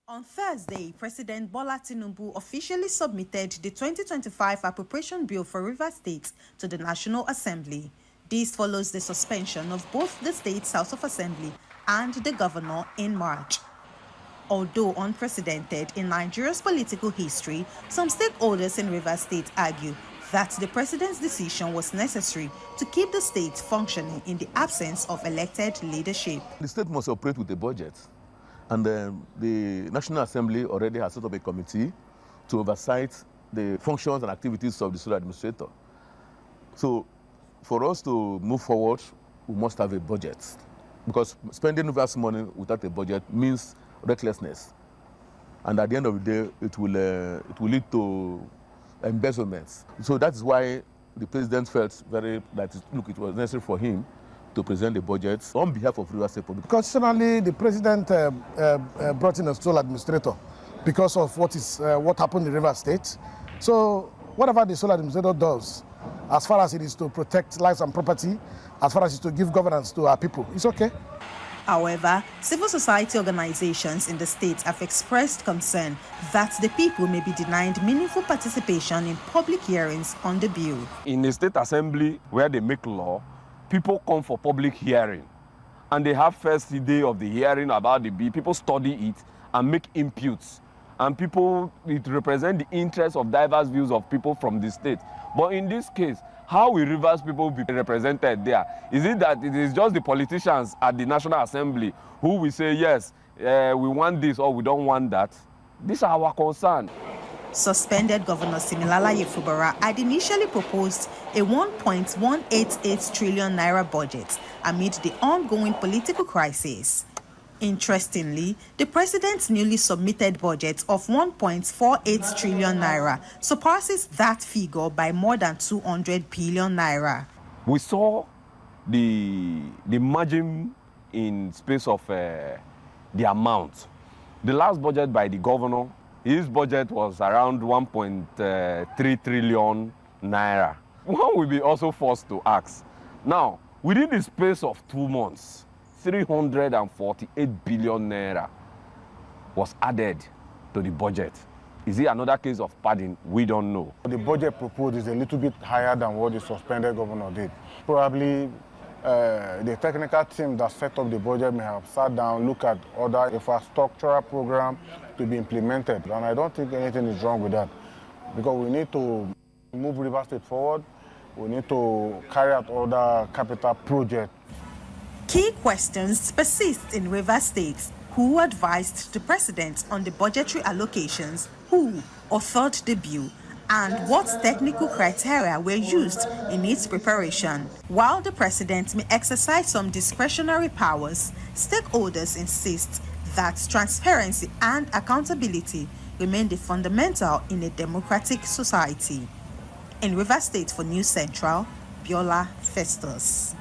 On Thursday, President Bola Tinubu officially submitted the 2025 Appropriation Bill for Rivers State to the National Assembly. This follows the suspension of both the state's House of Assembly and the governor in March. Although unprecedented in Nigeria's political history, some stakeholders in Rivers State argue that the president's decision was necessary to keep the state functioning in the absence of elected leadership. The state must operate with a budget. And the National Assembly already has set up a committee to oversight the functions and activities of the sole administrator. So for us to move forward, we must have a budget. Because spending vast money without a budget means recklessness. And at the end of the day, it will lead to embezzlements. So that's why the president felt it was necessary for him to present the budget on behalf of Rivers State. Constitutionally, the president brought in a sole administrator because of what happened in Rivers State. So whatever the sole administrator does, as far as it is to protect lives and property, as far as it is to give governance to our people, it's okay. However, civil society organizations in the state have expressed concern that the people may be denied meaningful participation in public hearings on the bill. In the state assembly where they make law, people come for public hearing, and they have first day of the hearing about the bill. People study it and make inputs, and it represents the interests of diverse views of people from the state. But in this case, how will Rivers people be represented there? Is it that it is just the politicians at the National Assembly who will say, yes, we want this or we don't want that? This is our concern. Suspended Governor Similala Yefubara had initially proposed a 1.188 trillion naira budget amid the ongoing political crisis. Interestingly, the president's newly submitted budget of 1.48 trillion naira surpasses that figure by more than 200 billion naira. We saw the margin in space of the amount. The last budget by the governor, his budget was around 1.3 trillion naira. One will be also forced to ask. Now, within the space of 2 months, 348 billion naira was added to the budget. Is it another case of padding? We don't know. The budget proposed is a little bit higher than what the suspended governor did. Probably the technical team that set up the budget may have sat down, looked at other infrastructural programs to be implemented. And I don't think anything is wrong with that, because we need to move Rivers State forward. We need to carry out other capital projects. Key questions persist in Rivers State. Who advised the president on the budgetary allocations? Who authored the bill? And what technical criteria were used in its preparation? While the president may exercise some discretionary powers, stakeholders insist that transparency and accountability remain the fundamental in a democratic society. In Rivers State for News Central, Biola Festus.